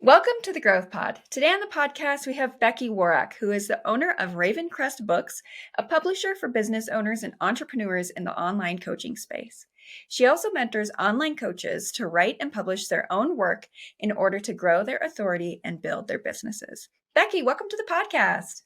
Welcome to the Growth Pod. Today on the podcast, we have Becky Warrak, who is the owner of Raven Crest Books, a publisher for business owners and entrepreneurs in the online coaching space. She also mentors online coaches to write and publish their own work in order to grow their authority and build their businesses. Becky, welcome to the podcast.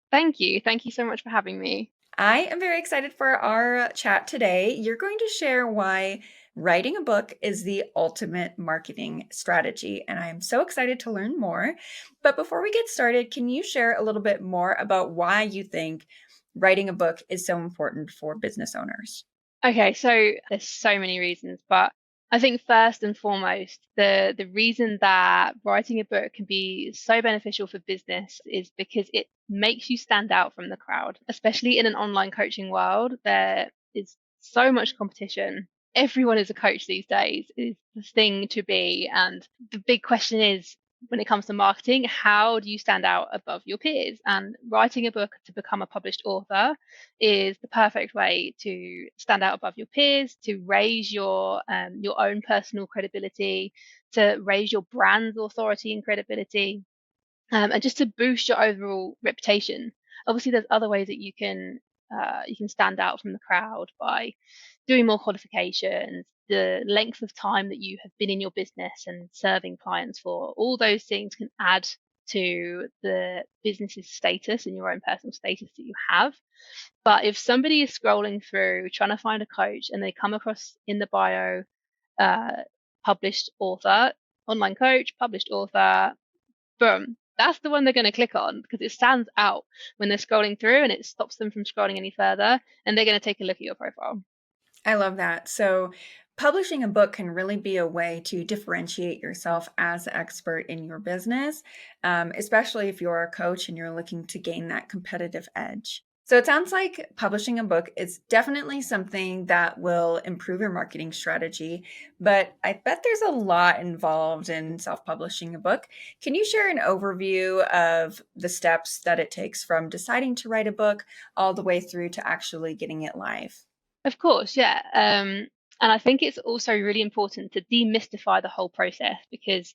Thank you. Thank you so much for having me. I am very excited for our chat today. You're going to share why writing a book is the ultimate marketing strategy, and I am so excited to learn more. But before we get started, can you share a little bit more about why you think writing a book is so important for business owners? Okay, so there's so many reasons, but I think first and foremost, the reason that writing a book can be so beneficial for business is because it makes you stand out from the crowd, especially in an online coaching world. There is so much competition. Everyone is a coach these days, is the thing to be. And the big question is, when it comes to marketing, how do you stand out above your peers? And writing a book to become a published author is the perfect way to stand out above your peers, to raise your own personal credibility, to raise your brand's authority and credibility, and just to boost your overall reputation. Obviously, there's other ways that you can stand out from the crowd by doing more qualifications, the length of time that you have been in your business and serving clients for. All those things can add to the business's status and your own personal status that you have. But if somebody is scrolling through trying to find a coach and they come across in the bio, uh, published author, online coach, published author, boom, that's the one they're going to click on because it stands out when they're scrolling through and it stops them from scrolling any further, and they're going to take a look at your profile. I love that. So, publishing a book can really be a way to differentiate yourself as an expert in your business, especially if you're a coach and you're looking to gain that competitive edge. So, it sounds like publishing a book is definitely something that will improve your marketing strategy, but I bet there's a lot involved in self publishing a book. Can you share an overview of the steps that it takes from deciding to write a book all the way through to actually getting it live? Of course, yeah. And I think it's also really important to demystify the whole process because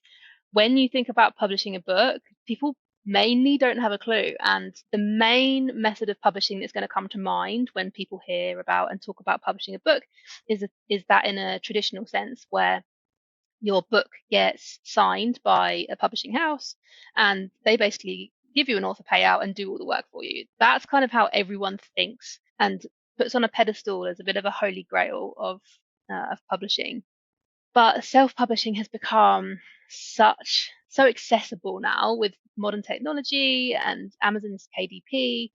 when you think about publishing a book, people mainly don't have a clue. And the main method of publishing that's going to come to mind when people hear about and talk about publishing a book is that in a traditional sense where your book gets signed by a publishing house and they basically give you an author payout and do all the work for you. That's kind of how everyone thinks and puts on a pedestal as a bit of a holy grail of publishing. But self-publishing has become so accessible now with modern technology and Amazon's KDP,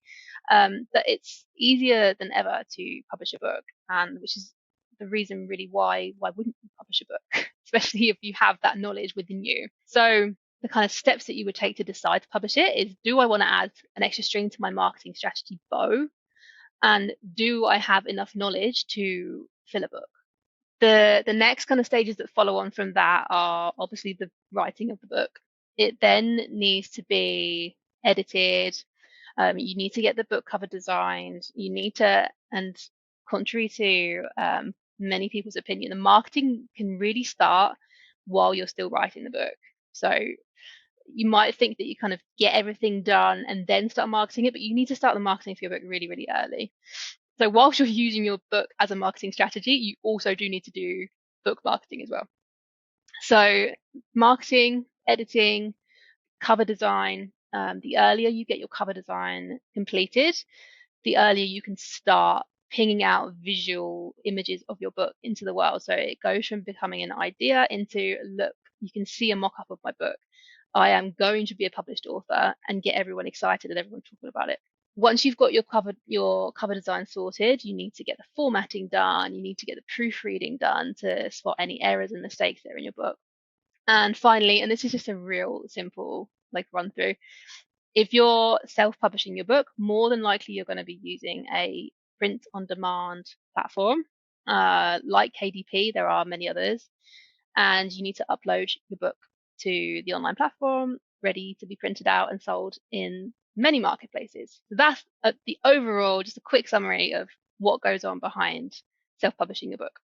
that it's easier than ever to publish a book, and which is the reason really why wouldn't you publish a book, especially if you have that knowledge within you. So the kind of steps that you would take to decide to publish it is, do I want to add an extra string to my marketing strategy bow? And do I have enough knowledge to fill a book? The next kind of stages that follow on from that are obviously the writing of the book. It then needs to be edited. You need to get the book cover designed. You need to, and contrary to many people's opinion, the marketing can really start while you're still writing the book. So you might think that you kind of get everything done and then start marketing it, but you need to start the marketing for your book really, really early. So whilst you're using your book as a marketing strategy, you also do need to do book marketing as well. So marketing, editing, cover design, the earlier you get your cover design completed, the earlier you can start pinging out visual images of your book into the world. So it goes from becoming an idea into, look, you can see a mock-up of my book. I am going to be a published author, and get everyone excited and everyone talking about it. Once you've got your cover design sorted, you need to get the formatting done. You need to get the proofreading done to spot any errors and mistakes that are in your book. And finally, and this is just a real simple like run through, if you're self-publishing your book, more than likely you're going to be using a print on demand platform. Like KDP, there are many others, and you need to upload your book to the online platform, ready to be printed out and sold in many marketplaces. So that's the overall, just a quick summary of what goes on behind self-publishing a book.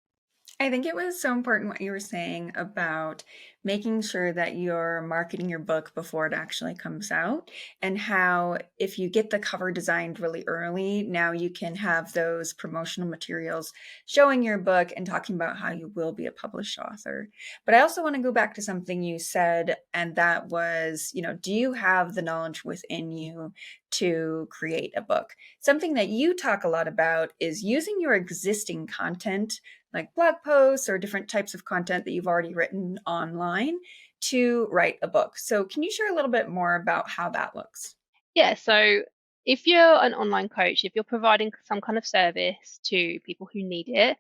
I think it was so important what you were saying about making sure that you're marketing your book before it actually comes out, and how if you get the cover designed really early, now you can have those promotional materials showing your book and talking about how you will be a published author. But I also want to go back to something you said, and that was, do you have the knowledge within you to create a book? Something that you talk a lot about is using your existing content, like blog posts or different types of content that you've already written online, to write a book. So, can you share a little bit more about how that looks? Yeah, so if you're an online coach, if you're providing some kind of service to people who need it,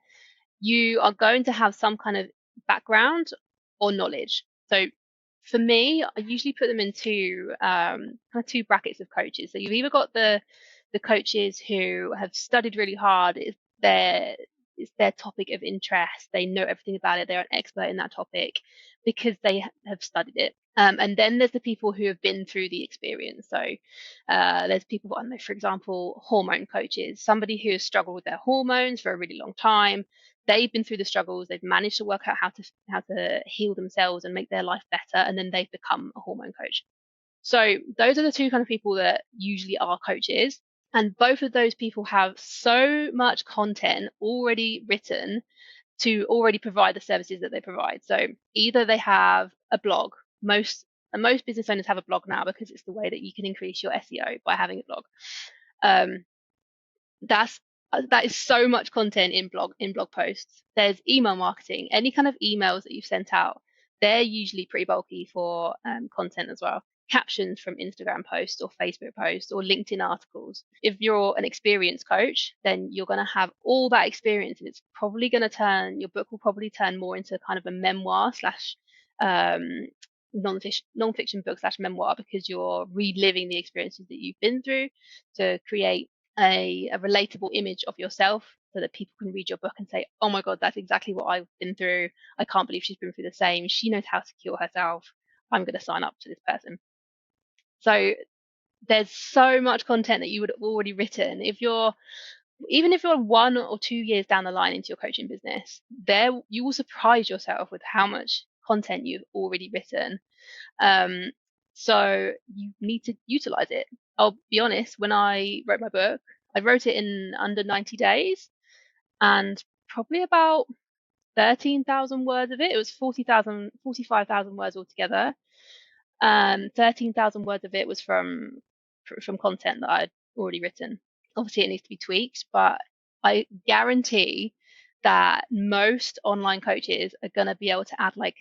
you are going to have some kind of background or knowledge. So for me, I usually put them into kind of two brackets of coaches. So you've either got the coaches who have studied really hard, it's their topic of interest, they know everything about it, they're an expert in that topic because they have studied it. And then there's the people who have been through the experience. So there's people, I don't know, for example, hormone coaches, somebody who has struggled with their hormones for a really long time. They've been through the struggles, they've managed to work out how to heal themselves and make their life better, and then they've become a hormone coach. So those are the two kind of people that usually are coaches. And both of those people have so much content already written to already provide the services that they provide. So either they have a blog. Most business owners have a blog now because it's the way that you can increase your SEO by having a blog. Um, that's that is so much content in blog posts. There's email marketing, any kind of emails that you've sent out. They're usually pretty bulky for content as well. Captions from Instagram posts or Facebook posts or LinkedIn articles. If you're an experienced coach, then you're going to have all that experience, and it's probably going to your book will probably turn more into kind of a memoir slash um, non-fiction book slash memoir, because you're reliving the experiences that you've been through to create a relatable image of yourself so that people can read your book and say, oh my God, that's exactly what I've been through. I can't believe she's been through the same. She knows how to cure herself. I'm going to sign up to this person. So there's so much content that you would have already written. Even if you're 1 or 2 years down the line into your coaching business, there you will surprise yourself with how much content you've already written. Um, so you need to utilize it. I'll be honest, when I wrote my book, I wrote it in under 90 days, and probably about 13,000 words of it. It was 45,000 words altogether. 13,000 words of it was from content that I'd already written. Obviously, it needs to be tweaked, but I guarantee that most online coaches are going to be able to add like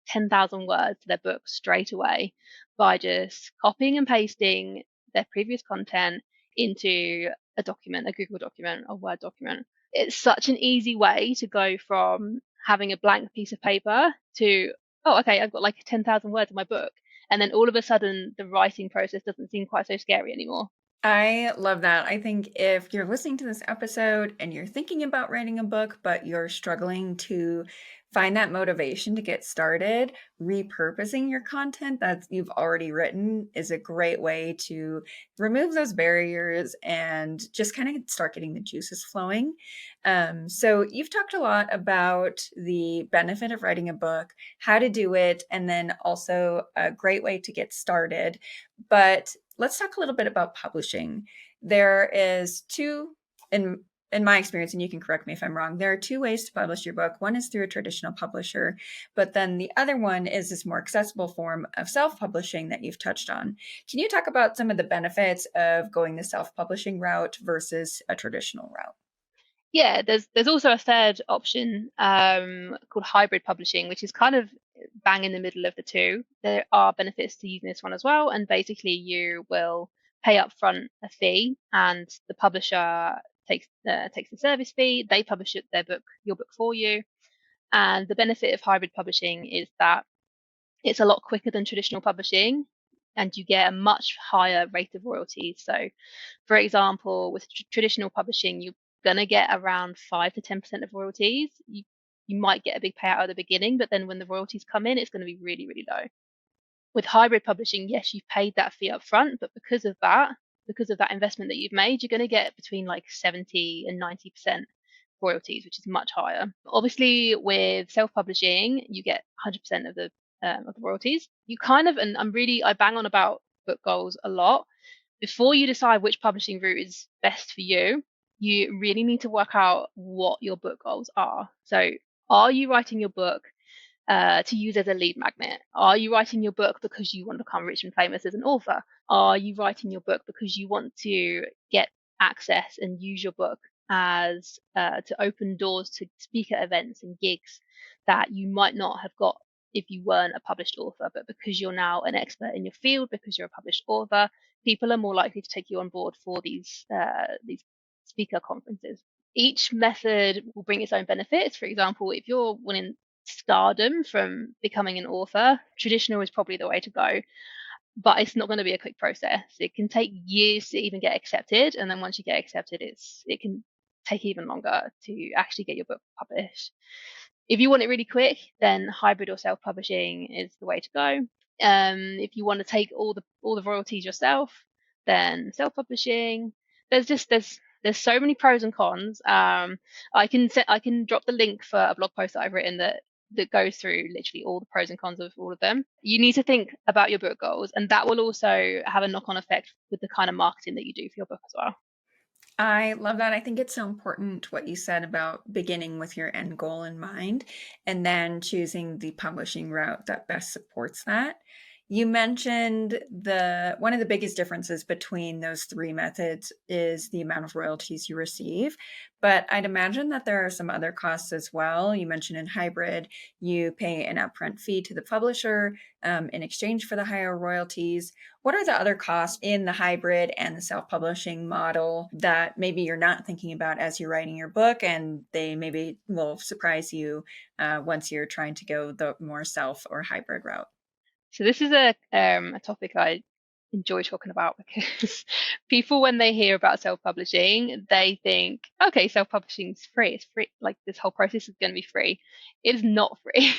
10,000 words to their book straight away by just copying and pasting their previous content into a document, a Google document, a Word document. It's such an easy way to go from having a blank piece of paper to, oh, okay, I've got like 10,000 words in my book. And then all of a sudden, the writing process doesn't seem quite so scary anymore. I love that. I think if you're listening to this episode and you're thinking about writing a book, but you're struggling to find that motivation to get started, repurposing your content that you've already written is a great way to remove those barriers and just kind of start getting the juices flowing. So, you've talked a lot about the benefit of writing a book, how to do it, and then also a great way to get started. But let's talk a little bit about publishing. There is two, in my experience, and you can correct me if I'm wrong, there are two ways to publish your book. One is through a traditional publisher, but then the other one is this more accessible form of self-publishing that you've touched on. Can you talk about some of the benefits of going the self-publishing route versus a traditional route? Yeah, there's also a third option called hybrid publishing, which is kind of bang in the middle of the two. There are benefits to using this one as well, and basically you will pay up front a fee, and the publisher takes the service fee. They publish your book for you, and the benefit of hybrid publishing is that it's a lot quicker than traditional publishing, and you get a much higher rate of royalties. So, for example, with traditional publishing, you're gonna get around 5 to 10% of royalties. You might get a big payout at the beginning, but then when the royalties come in, it's going to be really, really low. With hybrid publishing, yes, you've paid that fee up front, but because of that investment that you've made, you're going to get between like 70 and 90% royalties, which is much higher. Obviously, with self-publishing, you get 100% of the royalties. You kind of, and I bang on about book goals a lot. Before you decide which publishing route is best for you really need to work out what your book goals are. So, are you writing your book to use as a lead magnet? Are you writing your book because you want to become rich and famous as an author? Are you writing your book because you want to get access and use your book as to open doors to speak at events and gigs that you might not have got if you weren't a published author, but because you're now an expert in your field, because you're a published author, people are more likely to take you on board for these speaker conferences. Each method will bring its own benefits. For example, if you're wanting stardom from becoming an author, traditional is probably the way to go, but it's not going to be a quick process. It can take years to even get accepted, and then once you get accepted, it can take even longer to actually get your book published. If you want it really quick, then hybrid or self-publishing is the way to go. If you want to take all the royalties yourself, then self-publishing. There's so many pros and cons. I can drop the link for a blog post that I've written that goes through literally all the pros and cons of all of them. You need to think about your book goals, and that will also have a knock-on effect with the kind of marketing that you do for your book as well. I love that. I think it's so important what you said about beginning with your end goal in mind and then choosing the publishing route that best supports that. You mentioned one of the biggest differences between those three methods is the amount of royalties you receive, but I'd imagine that there are some other costs as well. You mentioned in hybrid, you pay an upfront fee to the publisher in exchange for the higher royalties. What are the other costs in the hybrid and the self-publishing model that maybe you're not thinking about as you're writing your book, and they maybe will surprise you once you're trying to go the more self or hybrid route? So this is a topic I enjoy talking about because people, when they hear about self-publishing, they think, okay, self-publishing is free. It's free. Like this whole process is going to be free. It is not free.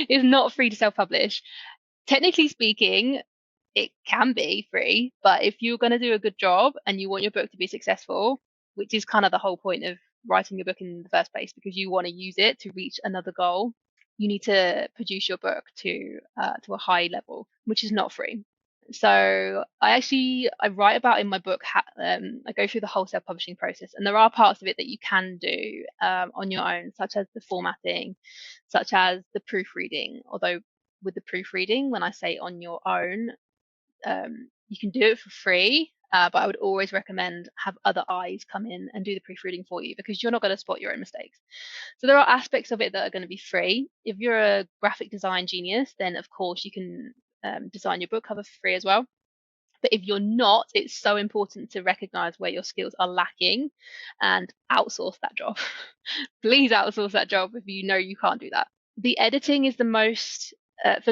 It's not free to self-publish. Technically speaking, it can be free, but if you're going to do a good job and you want your book to be successful, which is kind of the whole point of writing your book in the first place, because you want to use it to reach another goal, you need to produce your book to a high level, which is not free. So I write about in my book. I go through the whole self-publishing process, and there are parts of it that you can do on your own, such as the formatting, such as the proofreading. Although with the proofreading, when I say on your own, you can do it for free, but I would always recommend have other eyes come in and do the proofreading for you because you're not going to spot your own mistakes. So there are aspects of it that are going to be free. If you're a graphic design genius, then of course you can design your book cover for free as well. But if you're not, it's so important to recognize where your skills are lacking and outsource that job. Please outsource that job if you know you can't do that. The editing is for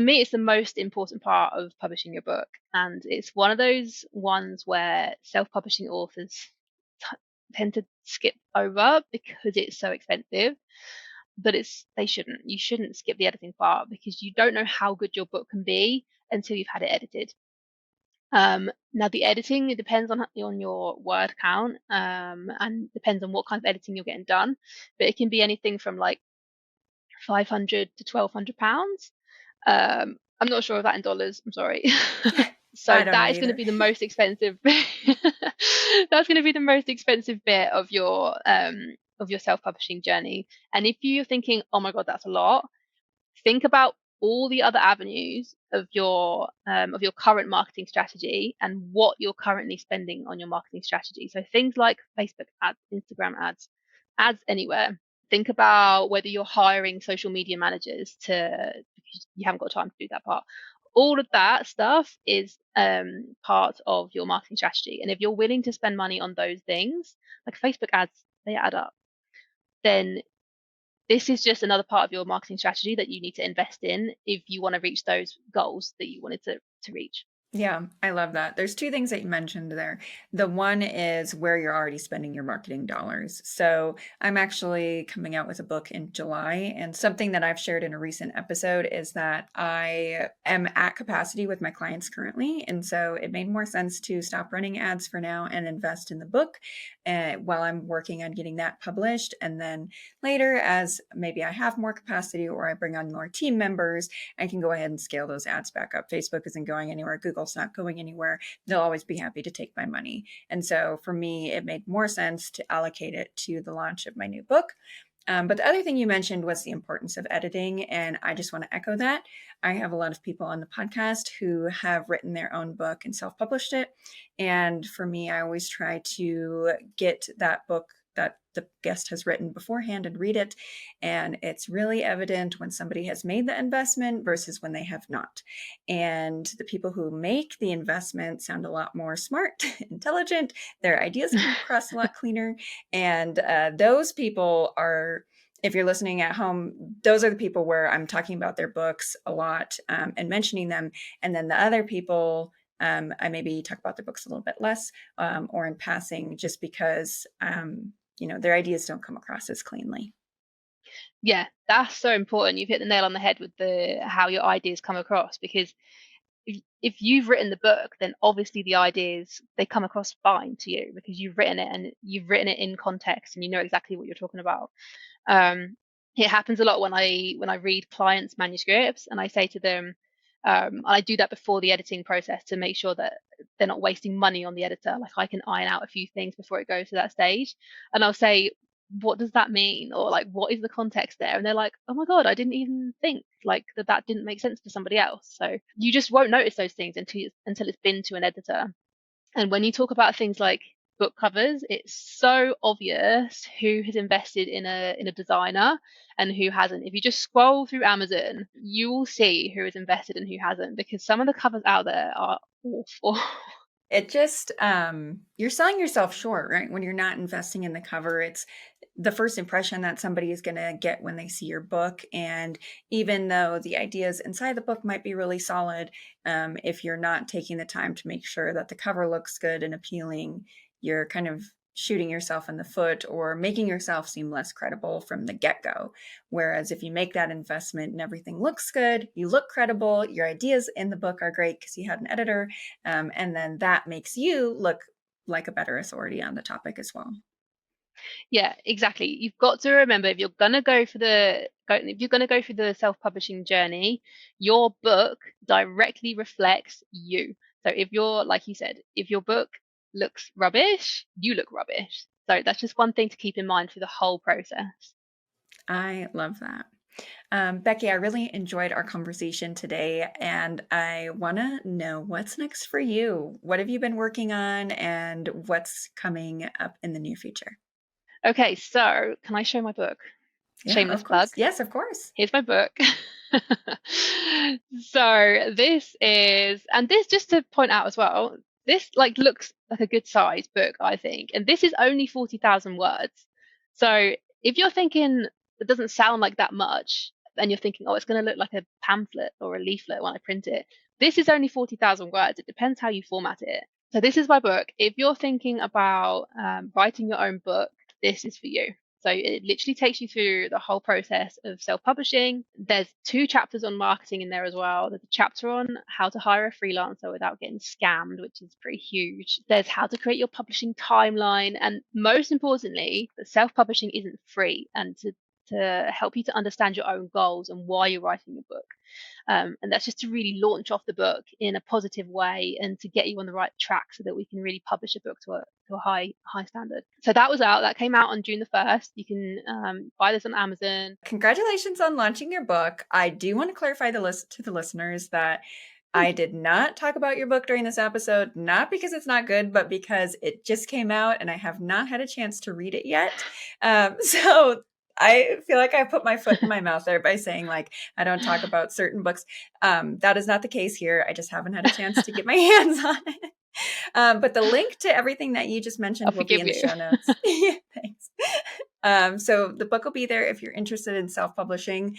me, it's the most important part of publishing your book. And it's one of those ones where self-publishing authors tend to skip over because it's so expensive. But you shouldn't skip the editing part because you don't know how good your book can be until you've had it edited. Now the editing, it depends on your word count, and depends on what kind of editing you're getting done. But it can be anything from like 500 to £1,200. I'm not sure of that in dollars. I'm sorry. So I don't know that is going to either. be the most expensive. That's going to be the most expensive bit of your self-publishing journey. And if you're thinking, oh my God, that's a lot, think about all the other avenues of your current marketing strategy and what you're currently spending on your marketing strategy. So things like Facebook ads, Instagram ads, ads anywhere. Think about whether you're hiring social media managers because you haven't got time to do that part. All of that stuff is part of your marketing strategy. And if you're willing to spend money on those things, like Facebook ads, they add up, then this is just another part of your marketing strategy that you need to invest in if you want to reach those goals that you wanted to reach. Yeah, I love that. There's two things that you mentioned there. The one is where you're already spending your marketing dollars. So I'm actually coming out with a book in July, and something that I've shared in a recent episode is that I am at capacity with my clients currently. And so it made more sense to stop running ads for now and invest in the book while I'm working on getting that published. And then later, as maybe I have more capacity or I bring on more team members, I can go ahead and scale those ads back up. Facebook isn't going anywhere. Google's not going anywhere. They'll always be happy to take my money. And so for me, it made more sense to allocate it to the launch of my new book. But the other thing you mentioned was the importance of editing. And I just want to echo that. I have a lot of people on the podcast who have written their own book and self-published it. And for me, I always try to get that book that the guest has written beforehand and read it. And it's really evident when somebody has made the investment versus when they have not. And the people who make the investment sound a lot more smart, intelligent. Their ideas come across a lot cleaner. And those people are, if you're listening at home, those are the people where I'm talking about their books a lot and mentioning them. And then the other people, I maybe talk about their books a little bit less or in passing just because their ideas don't come across as cleanly. Yeah, that's so important. You've hit the nail on the head with the how your ideas come across, because if you've written the book, then obviously the ideas, they come across fine to you because you've written it and you've written it in context and you know exactly what you're talking about. Um, it happens a lot when I read clients' manuscripts and I say to them, I do that before the editing process to make sure that they're not wasting money on the editor. Like I can iron out a few things before it goes to that stage, and I'll say, what does that mean, or like what is the context there? And they're like, oh my god, I didn't even think like that didn't make sense to somebody else. So you just won't notice those things until it's been to an editor. And when you talk about things like book covers, it's so obvious who has invested in a designer and who hasn't. If you just scroll through Amazon, you will see who has invested and who hasn't, because some of the covers out there are awful. It just, you're selling yourself short, right? When you're not investing in the cover, it's the first impression that somebody is going to get when they see your book. And even though the ideas inside the book might be really solid, if you're not taking the time to make sure that the cover looks good and appealing, you're kind of shooting yourself in the foot or making yourself seem less credible from the get-go. Whereas if you make that investment and everything looks good, you look credible, your ideas in the book are great because you had an editor, and then that makes you look like a better authority on the topic as well. Yeah, exactly. You've got to remember, if you're gonna go for if you're gonna go through the self-publishing journey, your book directly reflects you. So if you're, like you said, if your book looks rubbish, you look rubbish. So that's just one thing to keep in mind through the whole process. I love that. Becky, I really enjoyed our conversation today, and I want to know what's next for you. What have you been working on, and what's coming up in the near future? Okay, so can I show my book? Yeah, Shameless of plug. course. Yes, of course. Here's my book. So this is, and this, just to point out as well, this like looks like a good size book, I think, and this is only 40,000 words. So if you're thinking it doesn't sound like that much, and you're thinking, oh, it's going to look like a pamphlet or a leaflet when I print it, this is only 40,000 words. It depends how you format it. So this is my book. If you're thinking about writing your own book, this is for you. So it literally takes you through the whole process of self-publishing. There's 2 chapters on marketing in there as well. There's a chapter on how to hire a freelancer without getting scammed, which is pretty huge. There's how to create your publishing timeline. And most importantly, that self-publishing isn't free, and to help you to understand your own goals and why you're writing your book. And that's just to really launch off the book in a positive way and to get you on the right track so that we can really publish a book to a high standard. So that was out. That came out on June the 1st. You can buy this on Amazon. Congratulations on launching your book. I do want to clarify to the listeners that Thank I you. did not talk about your book during this episode, not because it's not good, but because it just came out and I have not had a chance to read it yet. So I feel like I put my foot in my mouth there by saying like I don't talk about certain books. That is not the case here. I just haven't had a chance to get my hands on it. But the link to everything that you just I'll mentioned will be forgive in the you. show notes. Yeah, thanks. So the book will be there if you're interested in self-publishing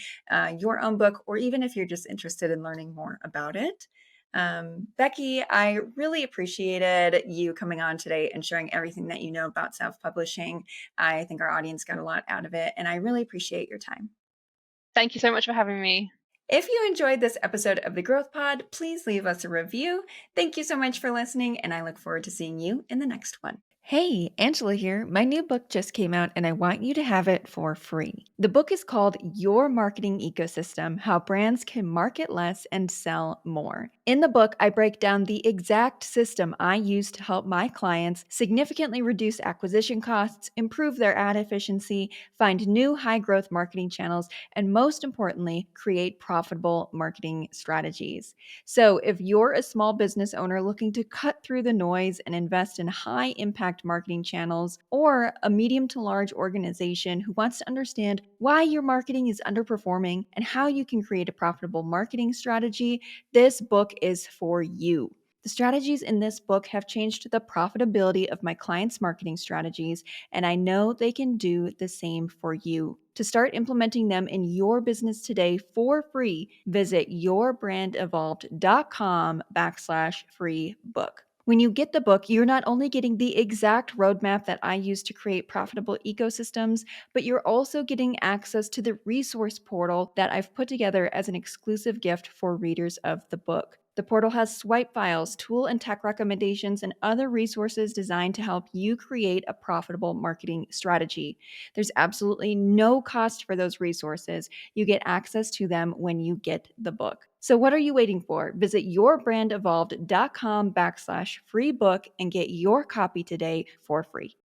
your own book, or even if you're just interested in learning more about it. Becky, I really appreciated you coming on today and sharing everything that you know about self publishing. I think our audience got a lot out of it, and I really appreciate your time. Thank you so much for having me. If you enjoyed this episode of the Growth Pod, please leave us a review. Thank you so much for listening, and I look forward to seeing you in the next one. Hey, Angela here. My new book just came out and I want you to have it for free. The book is called Your Marketing Ecosystem: How Brands Can Market Less and Sell More. In the book, I break down the exact system I use to help my clients significantly reduce acquisition costs, improve their ad efficiency, find new high growth marketing channels, and most importantly, create profitable marketing strategies. So, if you're a small business owner looking to cut through the noise and invest in high impact marketing channels, or a medium to large organization who wants to understand why your marketing is underperforming and how you can create a profitable marketing strategy, this book is for you. The strategies in this book have changed the profitability of my clients' marketing strategies, and I know they can do the same for you. To start implementing them in your business today for free, visit yourbrandevolved.com/free book. When you get the book, you're not only getting the exact roadmap that I use to create profitable ecosystems, but you're also getting access to the resource portal that I've put together as an exclusive gift for readers of the book. The portal has swipe files, tool and tech recommendations, and other resources designed to help you create a profitable marketing strategy. There's absolutely no cost for those resources. You get access to them when you get the book. So what are you waiting for? Visit yourbrandevolved.com/free book and get your copy today for free.